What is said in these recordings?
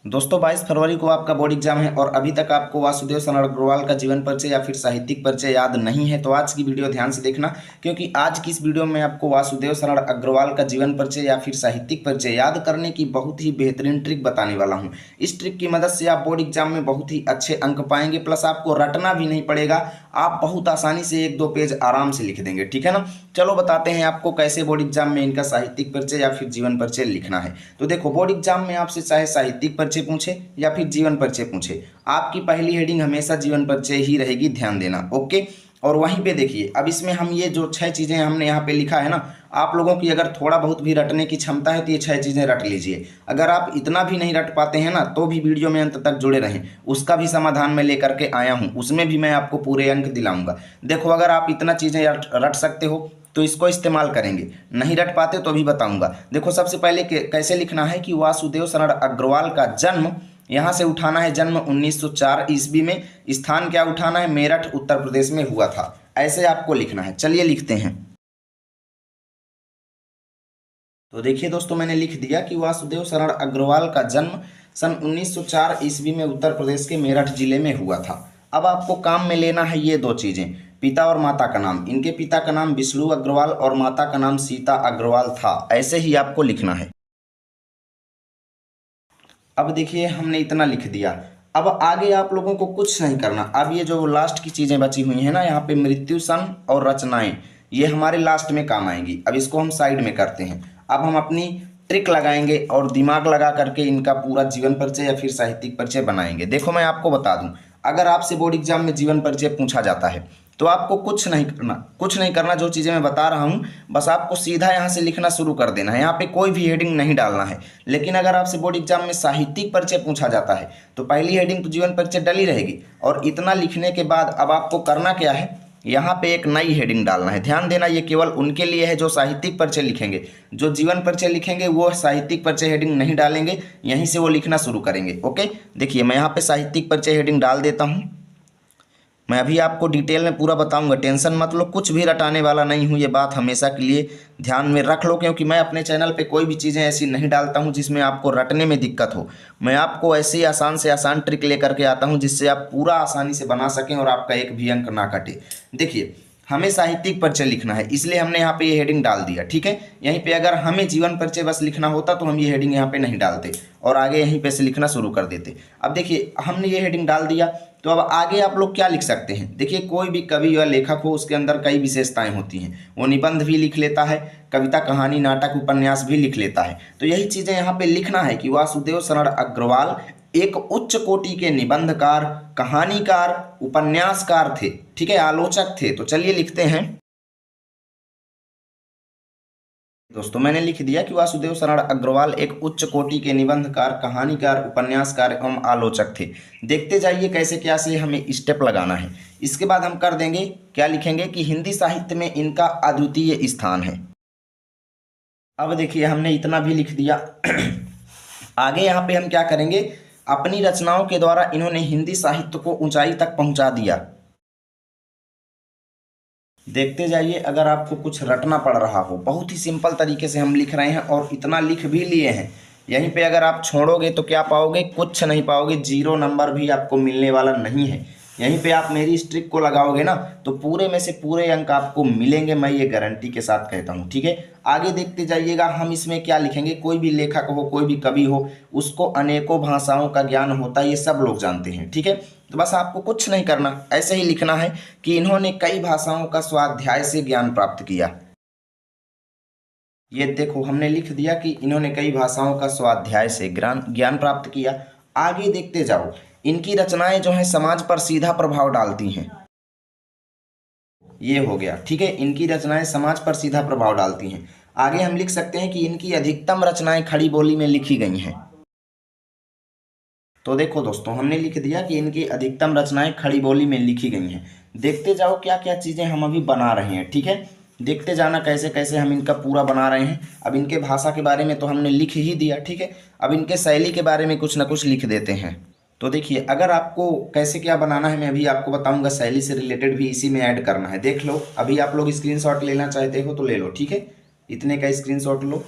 दोस्तों 22 फरवरी को आपका बोर्ड एग्जाम है और अभी तक आपको वासुदेव शरण अग्रवाल का जीवन परिचय या फिर साहित्यिक परिचय याद नहीं है तो आज की वीडियो ध्यान से देखना, क्योंकि आज की इस वीडियो में आपको वासुदेव शरण अग्रवाल का जीवन परिचय या फिर साहित्यिक परिचय याद करने की बहुत ही बेहतरीन ट्रिक बताने वाला हूँ। इस ट्रिक की मदद से आप बोर्ड एग्जाम में बहुत ही अच्छे अंक पाएंगे, प्लस आपको रटना भी नहीं पड़ेगा। आप बहुत आसानी से 1-2 पेज आराम से लिख देंगे, ठीक है ना। चलो बताते हैं आपको कैसे बोर्ड एग्जाम में इनका साहित्यिक परिचय या फिर जीवन परिचय लिखना है। तो देखो, बोर्ड एग्जाम में आपसे चाहे साहित्यिक परिचय पूछे या फिर जीवन परिचय पूछे, आपकी पहली हेडिंग हमेशा जीवन परिचय ही रहेगी, ध्यान देना। ओके, और वहीं पे देखिए, अब इसमें हम ये जो 6 चीज़ें हमने यहाँ पे लिखा है ना, आप लोगों की अगर थोड़ा बहुत भी रटने की क्षमता है तो ये 6 चीज़ें रट लीजिए। अगर आप इतना भी नहीं रट पाते हैं ना, तो भी वीडियो में अंत तक जुड़े रहें, उसका भी समाधान मैं लेकर के आया हूँ, उसमें भी मैं आपको पूरे अंक दिलाऊंगा। देखो, अगर आप इतना चीज़ें रट सकते हो तो इसको इस्तेमाल करेंगे, नहीं रट पाते तो भी बताऊंगा। देखो, सबसे पहले कैसे लिखना है कि वासुदेव शरण अग्रवाल का जन्म, यहाँ से उठाना है जन्म 1904 ईस्वी में, स्थान क्या उठाना है, मेरठ उत्तर प्रदेश में हुआ था, ऐसे आपको लिखना है। चलिए लिखते हैं। तो देखिए दोस्तों, मैंने लिख दिया कि वासुदेव शरण अग्रवाल का जन्म सन 1904 ईस्वी में उत्तर प्रदेश के मेरठ जिले में हुआ था। अब आपको काम में लेना है ये 2 चीज़ें, पिता और माता का नाम। इनके पिता का नाम विष्णु अग्रवाल और माता का नाम सीता अग्रवाल था, ऐसे ही आपको लिखना है। अब देखिए, हमने इतना लिख दिया। अब आगे आप लोगों को कुछ नहीं करना। अब ये जो लास्ट की चीज़ें बची हुई हैं ना, यहाँ पे मृत्यु सन और रचनाएं, ये हमारे लास्ट में काम आएंगी। अब इसको हम साइड में करते हैं। अब हम अपनी ट्रिक लगाएंगे और दिमाग लगा करके इनका पूरा जीवन परिचय या फिर साहित्यिक परिचय बनाएंगे। देखो, मैं आपको बता दूं, अगर आपसे बोर्ड एग्जाम में जीवन परिचय पूछा जाता है तो आपको कुछ नहीं करना। जो चीज़ें मैं बता रहा हूँ, बस आपको सीधा यहाँ से लिखना शुरू कर देना है। यहाँ पे कोई भी हेडिंग नहीं डालना है। लेकिन अगर आपसे बोर्ड एग्जाम में साहित्यिक परिचय पूछा जाता है तो पहली हेडिंग तो जीवन परिचय डली रहेगी, और इतना लिखने के बाद अब आपको करना क्या है, यहाँ पे एक नई हेडिंग डालना है। ध्यान देना, ये केवल उनके लिए है जो साहित्यिक परिचय लिखेंगे। जो जीवन परिचय लिखेंगे वो साहित्यिक परिचय हेडिंग नहीं डालेंगे, यहीं से वो लिखना शुरू करेंगे। ओके, देखिए मैं यहाँ पे साहित्यिक परिचय हेडिंग डाल देता हूँ। मैं अभी आपको डिटेल में पूरा बताऊंगा, टेंशन मत लो, कुछ भी रटाने वाला नहीं हूँ, ये बात हमेशा के लिए ध्यान में रख लो, क्योंकि मैं अपने चैनल पे कोई भी चीज़ें ऐसी नहीं डालता हूँ जिसमें आपको रटने में दिक्कत हो। मैं आपको ऐसी आसान से आसान ट्रिक लेकर के आता हूँ जिससे आप पूरा आसानी से बना सकें और आपका एक भी अंक ना कटे। देखिए, हमें साहित्यिक परिचय लिखना है, इसलिए हमने यहाँ पे ये हेडिंग डाल दिया, ठीक है। यहीं पे अगर हमें जीवन परिचय बस लिखना होता तो हम ये हेडिंग यहाँ पे नहीं डालते और आगे यहीं पे से लिखना शुरू कर देते। अब देखिए, हमने ये हेडिंग डाल दिया, तो अब आगे आप लोग क्या लिख सकते हैं। देखिए, कोई भी कवि या लेखक हो, उसके अंदर कई विशेषताएं होती हैं। वो निबंध भी लिख लेता है, कविता, कहानी, नाटक, उपन्यास भी लिख लेता है। तो यही चीज़ें यहाँ पे लिखना है कि वासुदेव शरण अग्रवाल एक उच्च कोटि के निबंधकार, कहानीकार, उपन्यासकार थे, ठीक है, आलोचक थे। तो चलिए लिखते हैं। दोस्तों, मैंने लिख दिया कि वासुदेव शरण अग्रवाल एक उच्च कोटि के निबंधकार, कहानीकार, उपन्यासकार एवं आलोचक थे। देखते जाइए कैसे क्या से हमें स्टेप लगाना है। इसके बाद हम कर देंगे, क्या लिखेंगे कि हिंदी साहित्य में इनका अद्वितीय स्थान है। अब देखिए, हमने इतना भी लिख दिया। आगे यहाँ पे हम क्या करेंगे, अपनी रचनाओं के द्वारा इन्होंने हिंदी साहित्य को ऊंचाई तक पहुंचा दिया। देखते जाइए, अगर आपको कुछ रटना पड़ रहा हो, बहुत ही सिंपल तरीके से हम लिख रहे हैं और इतना लिख भी लिए हैं। यहीं पे अगर आप छोड़ोगे तो क्या पाओगे, कुछ नहीं पाओगे, 0 नंबर भी आपको मिलने वाला नहीं है। यहीं पे आप मेरी इस ट्रिक को लगाओगे ना तो पूरे में से पूरे अंक आपको मिलेंगे, मैं ये गारंटी के साथ कहता हूँ, ठीक है। आगे देखते जाइएगा, हम इसमें क्या लिखेंगे, कोई भी लेखक हो, कोई भी कवि हो, उसको अनेकों भाषाओं का ज्ञान होता है, ये सब लोग जानते हैं, ठीक है। तो बस आपको कुछ नहीं करना, ऐसे ही लिखना है कि इन्होंने कई भाषाओं का स्वाध्याय से ज्ञान प्राप्त किया। ये देखो, हमने लिख दिया कि इन्होंने कई भाषाओं का स्वाध्याय से ज्ञान प्राप्त किया। आगे देखते जाओ, इनकी रचनाएं जो हैं समाज पर सीधा प्रभाव डालती हैं। ये हो गया, ठीक है, इनकी रचनाएं समाज पर सीधा प्रभाव डालती हैं। आगे हम लिख सकते हैं कि इनकी अधिकतम रचनाएं खड़ी बोली में लिखी गई हैं। तो देखो दोस्तों, हमने लिख दिया कि इनकी अधिकतम रचनाएं खड़ी बोली में लिखी गई हैं। देखते जाओ क्या क्या चीज़ें हम अभी बना रहे हैं, ठीक है। देखते जाना कैसे कैसे हम इनका पूरा बना रहे हैं। अब इनके भाषा के बारे में तो हमने लिख ही दिया, ठीक है। अब इनके शैली के बारे में कुछ ना कुछ लिख देते हैं। तो देखिए, अगर आपको कैसे क्या बनाना है मैं अभी आपको बताऊंगा, शैली से रिलेटेड भी इसी में ऐड करना है। देख लो, अभी आप लोग स्क्रीनशॉट लेना चाहते हो तो ले लो, ठीक है, इतने का स्क्रीनशॉट लो।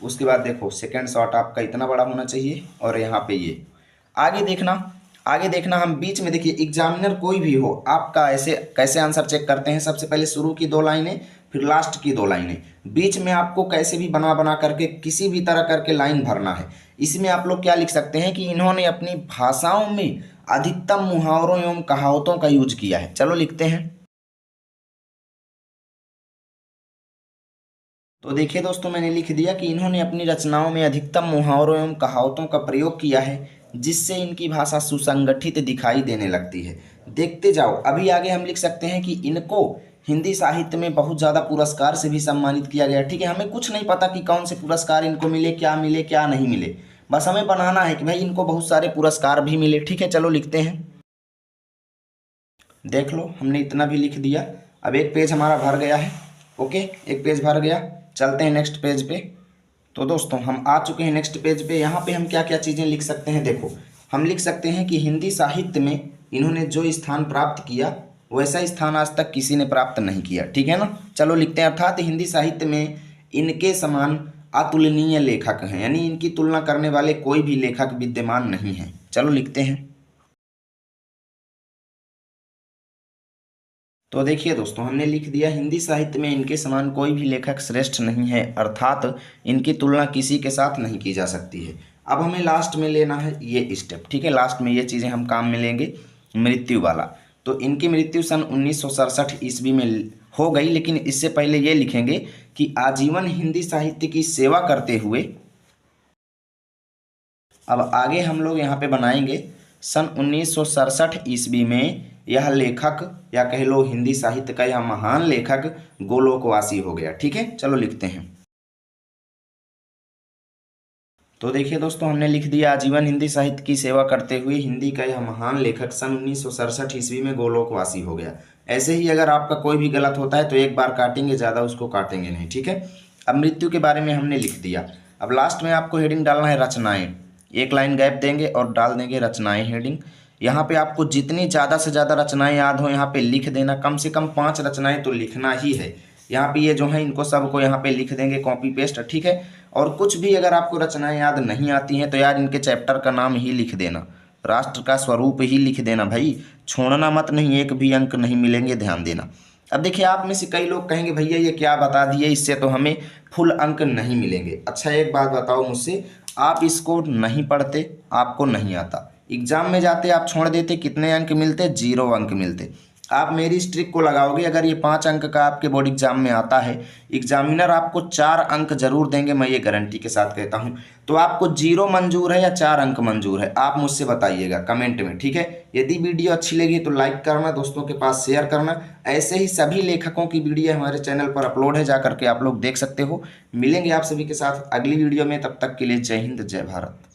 उसके बाद देखो, सेकंड शॉट आपका इतना बड़ा होना चाहिए और यहाँ पे ये, आगे देखना हम बीच में देखिए, एग्जामिनर कोई भी हो आपका ऐसे कैसे आंसर चेक करते हैं, सबसे पहले शुरू की 2 लाइनें फिर लास्ट की 2 लाइनें, बीच में आपको कैसे भी बना करके किसी भी तरह करके लाइन भरना है। इसमें आप लोग क्या लिख सकते हैं कि इन्होंने अपनी भाषाओं में अधिकतम मुहावरों एवं कहावतों का यूज किया है। चलो लिखते हैं। तो देखिए दोस्तों, मैंने लिख दिया कि इन्होंने अपनी रचनाओं में अधिकतम मुहावरों एवं कहावतों का प्रयोग किया है, जिससे इनकी भाषा सुसंगठित दिखाई देने लगती है। देखते जाओ, अभी आगे हम लिख सकते हैं कि इनको हिंदी साहित्य में बहुत ज़्यादा पुरस्कार से भी सम्मानित किया गया। ठीक है, हमें कुछ नहीं पता कि कौन से पुरस्कार इनको मिले क्या नहीं मिले, बस हमें बनाना है कि भाई इनको बहुत सारे पुरस्कार भी मिले। ठीक है, चलो लिखते हैं। देख लो, हमने इतना भी लिख दिया। अब एक पेज हमारा भर गया है। ओके, एक पेज भर गया, चलते हैं नेक्स्ट पेज पे। तो दोस्तों हम आ चुके हैं नेक्स्ट पेज पे। यहाँ पे हम क्या क्या चीज़ें लिख सकते हैं, देखो हम लिख सकते हैं कि हिंदी साहित्य में इन्होंने जो स्थान प्राप्त किया वैसा स्थान आज तक किसी ने प्राप्त नहीं किया। ठीक है ना, चलो लिखते हैं। अर्थात हिंदी साहित्य में इनके समान अतुलनीय लेखक हैं, यानी इनकी तुलना करने वाले कोई भी लेखक विद्यमान नहीं है। चलो लिखते हैं। तो देखिए दोस्तों, हमने लिख दिया हिंदी साहित्य में इनके समान कोई भी लेखक श्रेष्ठ नहीं है, अर्थात इनकी तुलना किसी के साथ नहीं की जा सकती है। अब हमें लास्ट में लेना है ये स्टेप। ठीक है, लास्ट में ये चीज़ें हम काम में लेंगे। मृत्यु वाला, तो इनकी मृत्यु सन 1967 ईस्वी में हो गई, लेकिन इससे पहले ये लिखेंगे कि आजीवन हिंदी साहित्य की सेवा करते हुए, अब आगे हम लोग यहाँ पे बनाएंगे सन 1967 ईस्वी में यह लेखक या कह लो हिंदी साहित्य का यह महान लेखक गोलोकवासी हो गया। ठीक है, चलो लिखते हैं। तो देखिए दोस्तों, हमने लिख दिया आजीवन हिंदी साहित्य की सेवा करते हुए हिंदी का यह महान लेखक सन 1967 ईस्वी में गोलोकवासी हो गया। ऐसे ही अगर आपका कोई भी गलत होता है तो एक बार काटेंगे, ज़्यादा उसको काटेंगे नहीं। ठीक है, अब मृत्यु के बारे में हमने लिख दिया। अब लास्ट में आपको हेडिंग डालना है रचनाएं। एक लाइन गैप देंगे और डाल देंगे रचनाएं हेडिंग। यहाँ पे आपको जितनी ज़्यादा से ज़्यादा रचनाएं याद हो यहाँ पे लिख देना, कम से कम 5 रचनाएं तो लिखना ही है। यहाँ पे ये जो है इनको सबको यहाँ पे लिख देंगे कॉपी पेस्ट। ठीक है, और कुछ भी अगर आपको रचनाएं याद नहीं आती हैं तो यार इनके चैप्टर का नाम ही लिख देना, राष्ट्र का स्वरूप ही लिख देना भाई, छोड़ना मत, नहीं एक भी अंक नहीं मिलेंगे, ध्यान देना। अब देखिए, आप में से कई लोग कहेंगे भैया ये क्या बता दिए, इससे तो हमें फुल अंक नहीं मिलेंगे। अच्छा एक बात बताओ मुझसे, आप इसको नहीं पढ़ते, आपको नहीं आता, एग्जाम में जाते आप छोड़ देते, कितने अंक मिलते? 0 अंक मिलते। आप मेरी इस ट्रिक को लगाओगे, अगर ये 5 अंक का आपके बोर्ड एग्जाम में आता है, एग्जामिनर आपको 4 अंक जरूर देंगे, मैं ये गारंटी के साथ कहता हूँ। तो आपको 0 मंजूर है या 4 अंक मंजूर है, आप मुझसे बताइएगा कमेंट में। ठीक है, यदि वीडियो अच्छी लगी तो लाइक करना, दोस्तों के पास शेयर करना। ऐसे ही सभी लेखकों की वीडियो हमारे चैनल पर अपलोड है, जा करके आप लोग देख सकते हो। मिलेंगे आप सभी के साथ अगली वीडियो में, तब तक के लिए जय हिंद जय भारत।